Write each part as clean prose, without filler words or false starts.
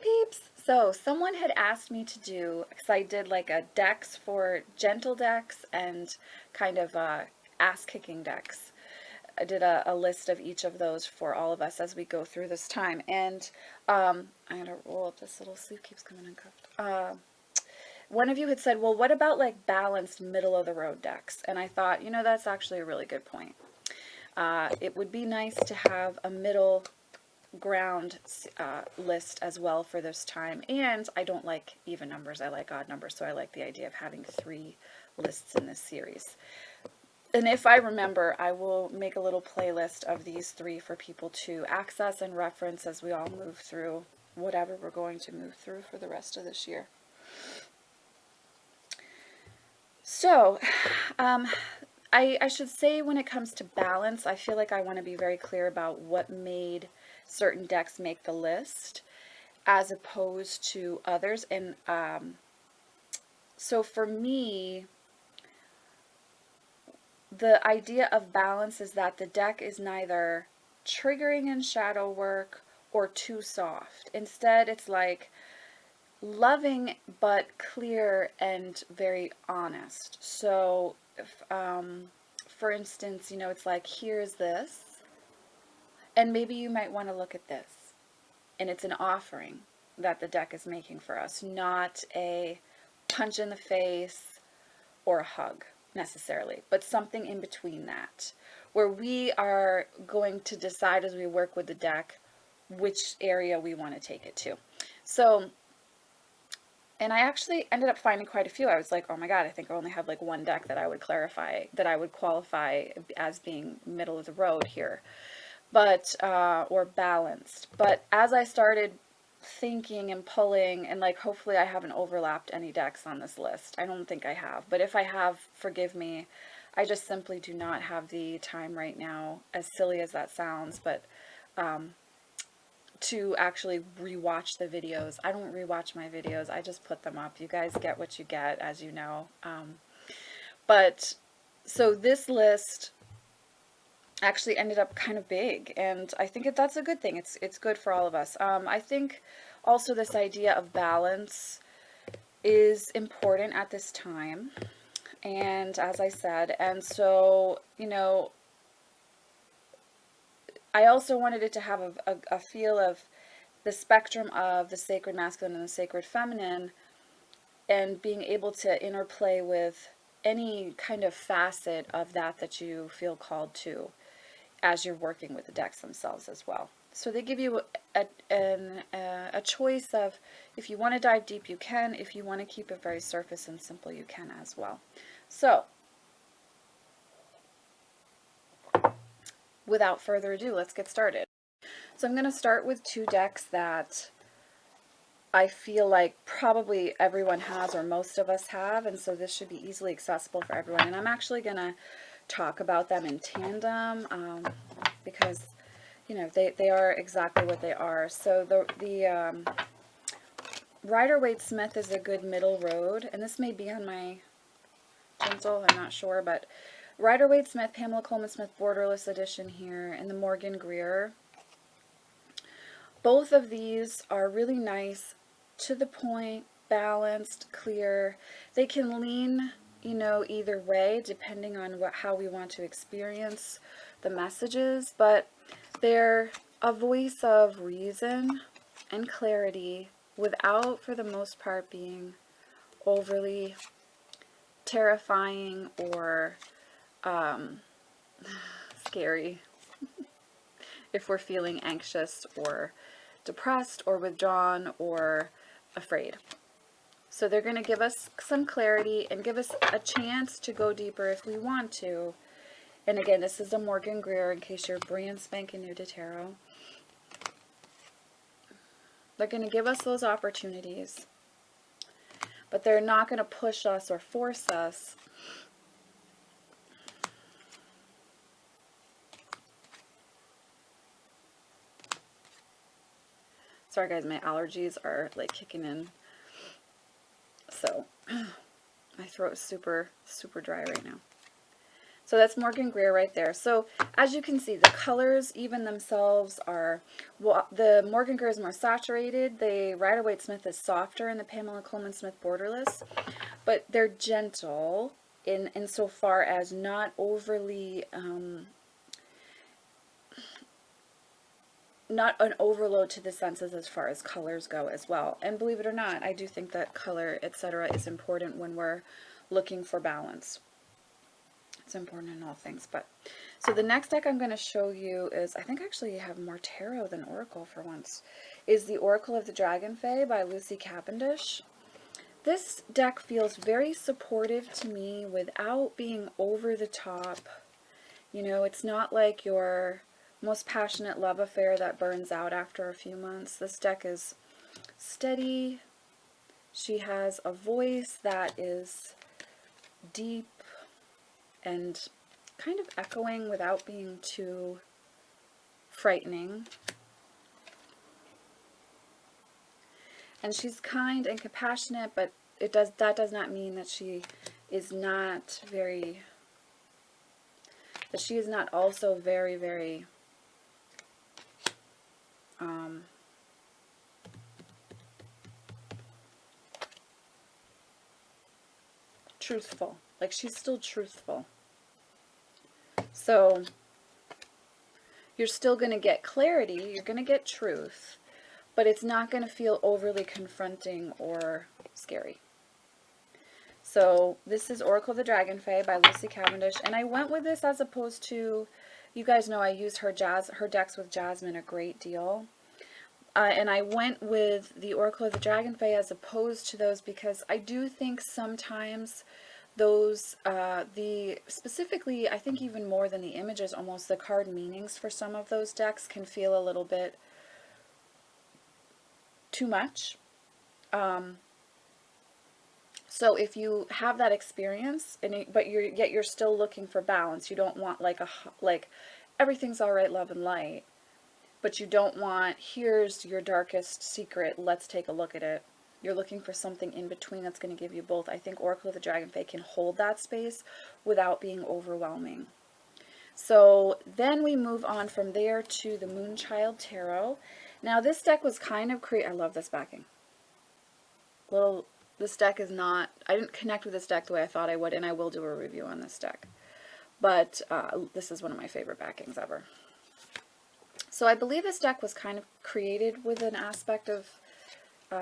peeps! So someone had asked me to do, because I did like a decks for gentle decks and kind of ass-kicking decks. I did a list of each of those for all of us as we go through this time. And I'm going to roll up, this little sleeve keeps coming uncuffed. One of you had said, well, what about like balanced middle of the road decks? And I thought, you know, that's actually a really good point. It would be nice to have a middle ground list as well for this time. And I don't like even numbers, I like odd numbers, so I like the idea of having 3 lists in this series. And if I remember, I will make a little playlist of these 3 for people to access and reference as we all move through whatever we're going to move through for the rest of this year. So I should say, when it comes to balance, I feel like I want to be very clear about what made certain decks make the list as opposed to others. And so for me, the idea of balance is that the deck is neither triggering in shadow work or too soft. Instead, it's like loving but clear and very honest. So if, for instance, you know, it's like, here's this, and maybe you might want to look at this, and it's an offering that the deck is making for us, not a punch in the face or a hug necessarily, but something in between that, where we are going to decide as we work with the deck which area we want to take it to. So, and I actually ended up finding quite a few. I was like, oh my god, I think I only have like 1 deck that I would clarify, that I would qualify as being middle of the road here, but or balanced. But as I started thinking and pulling, and like, hopefully I haven't overlapped any decks on this list. I don't think I have, but if I have, forgive me. I just simply do not have the time right now, as silly as that sounds, but to actually rewatch the videos. I don't rewatch my videos, I just put them up. You guys get what you get, as you know. But so this list actually ended up kind of big, and I think that's a good thing. It's good for all of us. I think also this idea of balance is important at this time, and as I said, and so, you know, I also wanted it to have a feel of the spectrum of the sacred masculine and the sacred feminine, and being able to interplay with any kind of facet of that you feel called to as you're working with the decks themselves as well. So they give you a choice of, if you want to dive deep, you can. If you want to keep it very surface and simple, you can as well. So without further ado, let's get started. So I'm going to start with 2 decks that I feel like probably everyone has, or most of us have, and so this should be easily accessible for everyone. And I'm actually going to talk about them in tandem because, you know, they are exactly what they are. So the Rider-Waite-Smith is a good middle road, and this may be on my tinsel, I'm not sure, but Rider-Waite-Smith, Pamela Coleman-Smith Borderless Edition here, and the Morgan Greer. Both of these are really nice, to the point, balanced, clear. They can lean, you know, either way depending on how we want to experience the messages, but they're a voice of reason and clarity without, for the most part, being overly terrifying or scary if we're feeling anxious or depressed or withdrawn or afraid. So they're going to give us some clarity and give us a chance to go deeper if we want to. And again, this is a Morgan Greer, in case you're brand spanking new to tarot. They're going to give us those opportunities, but they're not going to push us or force us. Sorry guys, my allergies are like kicking in, so my throat is super dry right now. So that's Morgan Greer right there. So as you can see, the colors even themselves are, well, the Morgan Greer is more saturated. The Rider-Waite Smith is softer, and the Pamela Coleman Smith borderless. But they're gentle in so far as not overly, not an overload to the senses as far as colors go as well. And believe it or not, I do think that color, etc., is important when we're looking for balance. It's important in all things. But so the next deck I'm going to show you is, I think actually you have more tarot than oracle for once, is the Oracle of the Dragon Fae by Lucy Cavendish. This deck feels very supportive to me without being over the top. You know, it's not like your most passionate love affair that burns out after a few months. This deck is steady. She has a voice that is deep and kind of echoing without being too frightening. And she's kind and compassionate, but that does not mean that she is not very, that she is not also very, very truthful. Like, she's still truthful. So you're still going to get clarity, you're going to get truth, but it's not going to feel overly confronting or scary. So this is Oracle of the Dragon Fae by Lucy Cavendish, and I went with this as opposed to, you guys know I use her decks with Jasmine a great deal. And I went with the Oracle of the Dragon Fae as opposed to those because I do think sometimes those, specifically, I think even more than the images, almost the card meanings for some of those decks can feel a little bit too much. So if you have that experience, but yet you're still looking for balance, you don't want like everything's all right, love and light, but you don't want, here's your darkest secret, let's take a look at it. You're looking for something in between that's going to give you both. I think Oracle of the Dragon Fae can hold that space without being overwhelming. So then we move on from there to the Moonchild Tarot. Now this deck was kind of I love this backing. This deck is not, I didn't connect with this deck the way I thought I would, and I will do a review on this deck. But this is one of my favorite backings ever. So I believe this deck was kind of created with an aspect of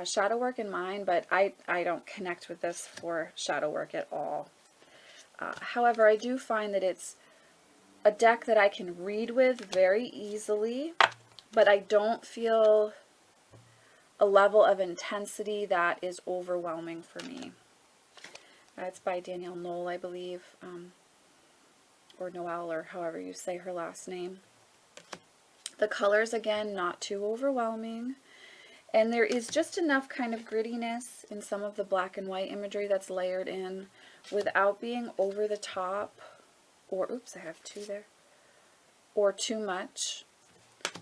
shadow work in mind, but I don't connect with this for shadow work at all. However, I do find that it's a deck that I can read with very easily, but I don't feel a level of intensity that is overwhelming for me. It's by Danielle Knoll, I believe, or Noel, or however you say her last name. The colors, again, not too overwhelming. And there is just enough kind of grittiness in some of the black and white imagery that's layered in without being over the top, or, oops, I have two there, or too much,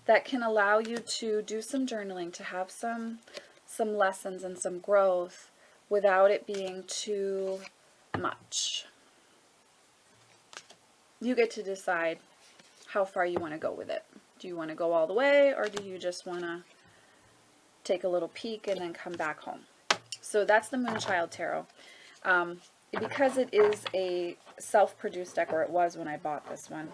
that can allow you to do some journaling, to have some lessons and some growth without it being too much. You get to decide how far you want to go with it. Do you want to go all the way, or do you just want to take a little peek and then come back home? So that's the Moonchild Tarot. Because it is a self-produced deck, or it was when I bought this one,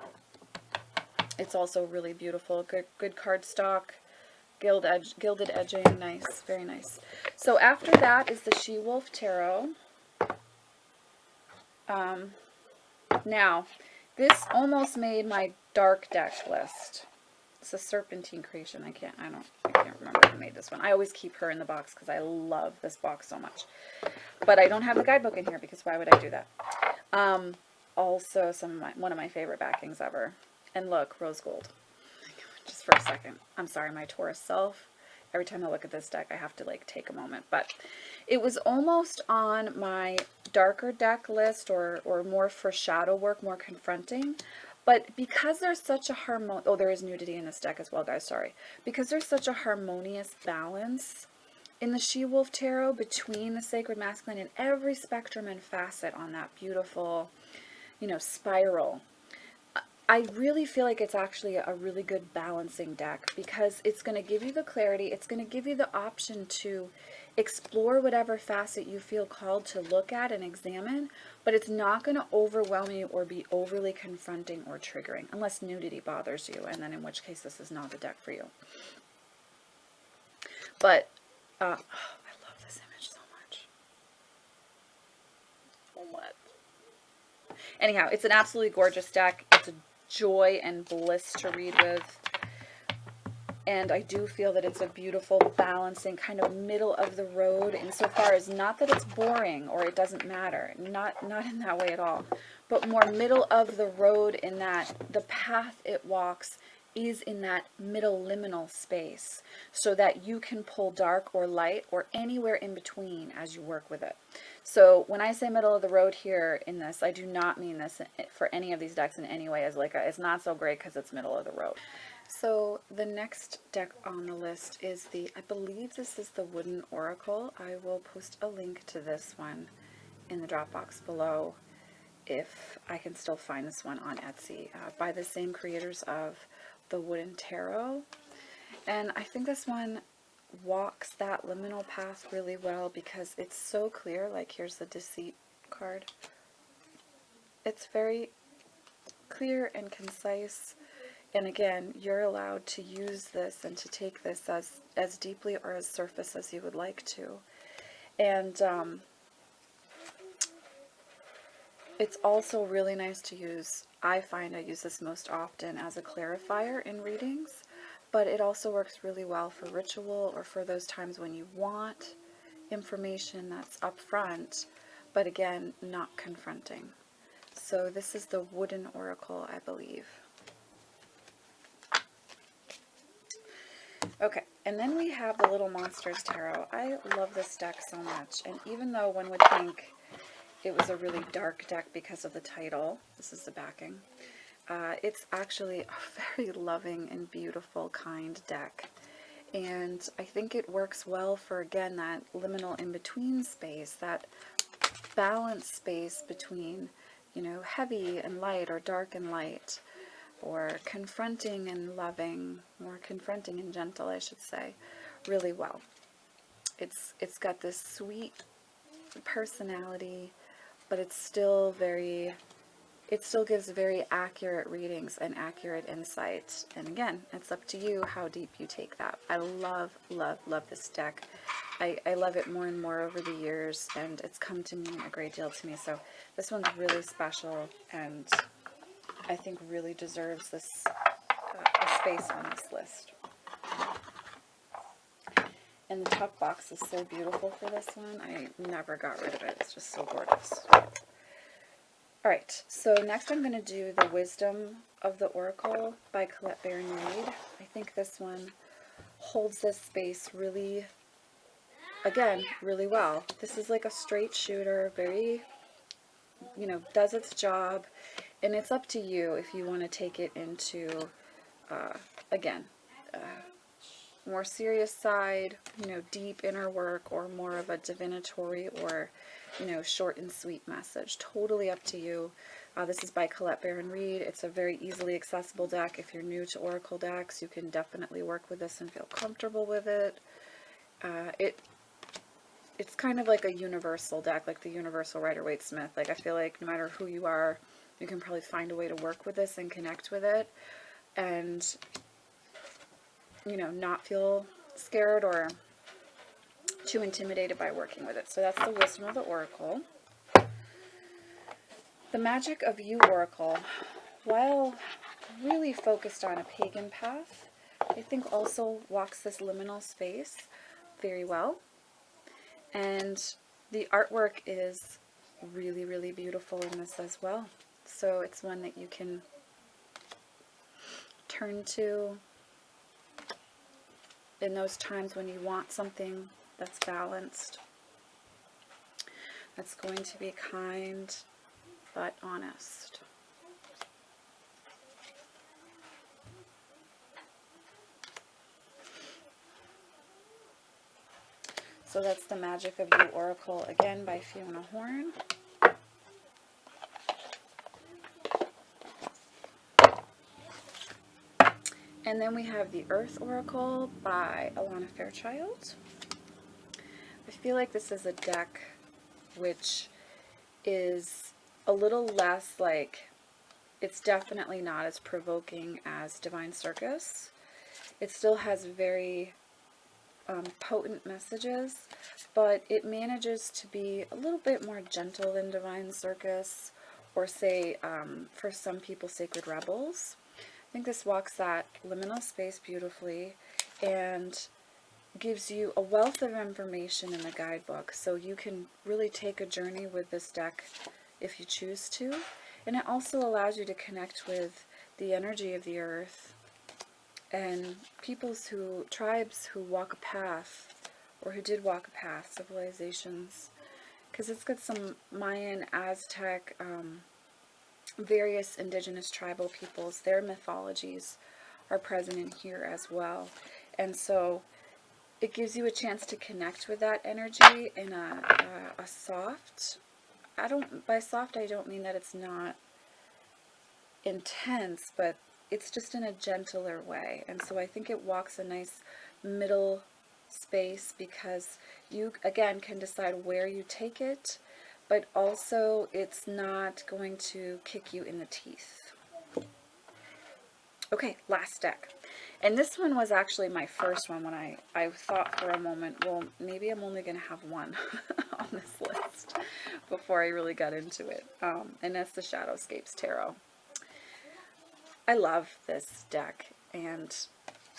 it's also really beautiful. Good cardstock, gilded edging, nice, very nice. So after that is the She-Wolf Tarot. Now, this almost made my dark deck list. It's a Serpentine creation. I can't remember who made this one. I always keep her in the box because I love this box so much. But I don't have the guidebook in here because why would I do that? Also, one of my favorite backings ever. And look, rose gold. Just for a second. I'm sorry, my Taurus self. Every time I look at this deck, I have to like take a moment. But it was almost on my darker deck list, or more for shadow work, more confronting. But because there's such a oh, there is nudity in this deck as well, guys, sorry. Because there's such a harmonious balance in the She-Wolf Tarot between the sacred masculine and every spectrum and facet on that beautiful, you know, spiral. I really feel like it's actually a really good balancing deck because it's going to give you the clarity. It's going to give you the option to explore whatever facet you feel called to look at and examine, but it's not going to overwhelm you or be overly confronting or triggering, unless nudity bothers you, and then in which case this is not the deck for you. But I love this image so much. So much. Anyhow, it's an absolutely gorgeous deck. It's a joy and bliss to read with. And I do feel that it's a beautiful, balancing, kind of middle of the road insofar as not that it's boring or it doesn't matter. Not in that way at all. But more middle of the road in that the path it walks is in that middle liminal space so that you can pull dark or light or anywhere in between as you work with it. So when I say middle of the road here in this, I do not mean this for any of these decks in any way as like it's not so great because it's middle of the road. So the next deck on the list is I believe this is the Wooden Oracle. I will post a link to this one in the Dropbox below if I can still find this one on Etsy by the same creators of the Wooden Tarot. And I think this one walks that liminal path really well because it's so clear. Like here's the Deceit card. It's very clear and concise. And again, you're allowed to use this and to take this as deeply or as surface as you would like to. And it's also really nice to use. I find I use this most often as a clarifier in readings, but it also works really well for ritual or for those times when you want information that's upfront, but again, not confronting. So this is the Wooden Oracle, I believe. Okay, and then we have the Little Monsters Tarot. I love this deck so much, and even though one would think it was a really dark deck because of the title, this is the backing, it's actually a very loving and beautiful, kind deck. And I think it works well for, again, that liminal in-between space, that balance space between, you know, heavy and light or dark and light, or confronting and loving, or confronting and gentle, I should say, really well. It's got this sweet personality, but it still gives very accurate readings and accurate insight. And again, it's up to you how deep you take that. I love, love, love this deck. I love it more and more over the years, and it's come to mean a great deal to me. So this one's really special, and I think really deserves this a space on this list. And the top box is so beautiful for this one. I never got rid of it. It's just so gorgeous. Alright, so next I'm going to do the Wisdom of the Oracle by Colette Baron-Reid. I think this one holds this space really, again, really well. This is like a straight shooter, very, you know, does its job. And it's up to you if you want to take it into, again, more serious side, you know, deep inner work, or more of a divinatory or, you know, short and sweet message. Totally up to you. This is by Colette Baron-Reid. It's a very easily accessible deck. If you're new to Oracle decks, you can definitely work with this and feel comfortable with it. It's kind of like a universal deck, like the Universal Rider-Waite-Smith. Like, I feel like no matter who you are, you can probably find a way to work with this and connect with it, and, you know, not feel scared or too intimidated by working with it. So that's the Wisdom of the Oracle. The Magic of You Oracle, while really focused on a pagan path, I think also walks this liminal space very well. And the artwork is really, really beautiful in this as well. So it's one that you can turn to in those times when you want something that's balanced, that's going to be kind but honest. So that's the Magic of You Oracle, again by Fiona Horn. And then we have the Earth Oracle by Alana Fairchild. I feel like this is a deck which is a little less like, it's definitely not as provoking as Divine Circus. It still has very potent messages, but it manages to be a little bit more gentle than Divine Circus, or say, for some people, Sacred Rebels. I think this walks that liminal space beautifully and gives you a wealth of information in the guidebook, so you can really take a journey with this deck if you choose to. And it also allows you to connect with the energy of the earth and tribes who walk a path, or who did walk a path, civilizations, because it's got some Mayan, Aztec, various indigenous tribal peoples, their mythologies are present in here as well. And so it gives you a chance to connect with that energy in a soft, by soft I don't mean that it's not intense, but it's just in a gentler way. And so I think it walks a nice middle space, because you again can decide where you take it, but also it's not going to kick you in the teeth. Okay, last deck. And this one was actually my first one when I thought for a moment, well, maybe I'm only going to have one on this list before I really got into it. And that's the Shadowscapes Tarot. I love this deck, and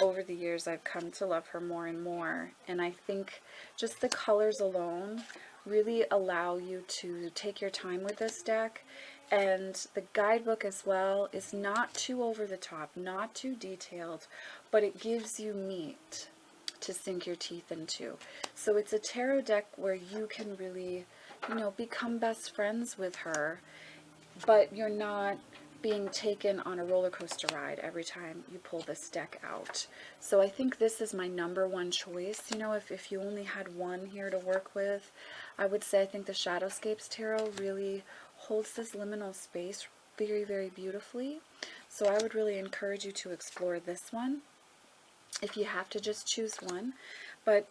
over the years I've come to love her more and more. And I think just the colors alone really allow you to take your time with this deck. And the guidebook as well is not too over the top, not too detailed, but it gives you meat to sink your teeth into. So it's a tarot deck where you can really, become best friends with her, but you're not being taken on a roller coaster ride every time you pull this deck out. So I think this is my number one choice. If you only had one here to work with, I would say I think the Shadowscapes Tarot really holds this liminal space very, very beautifully. So I would really encourage you to explore this one if you have to just choose one. But,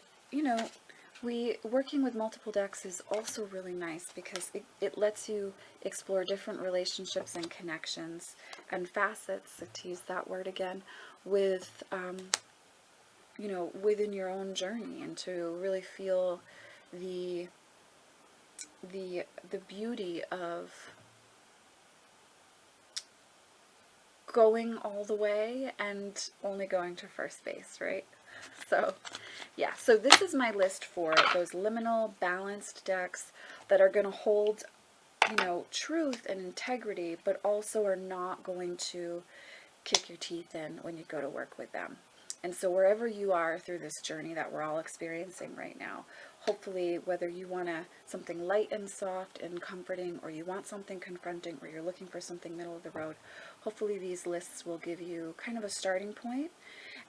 working with multiple decks is also really nice, because it lets you explore different relationships and connections and facets, to use that word again, with, within your own journey, and to really feel the beauty of going all the way and only going to first base, right? So yeah, so this is my list for those liminal balanced decks that are going to hold, truth and integrity, but also are not going to kick your teeth in when you go to work with them. And so wherever you are through this journey that we're all experiencing right now, hopefully, whether you want something light and soft and comforting, or you want something confronting, or you're looking for something middle of the road, hopefully these lists will give you kind of a starting point.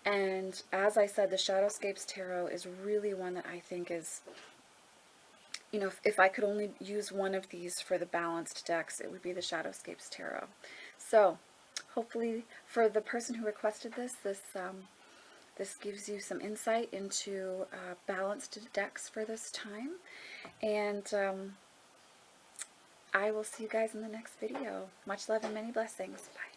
And as I said, the Shadowscapes Tarot is really one that I think is, if I could only use one of these for the balanced decks, it would be the Shadowscapes Tarot. So hopefully for the person who requested this gives you some insight into balanced decks for this time. And I will see you guys in the next video. Much love and many blessings. Bye.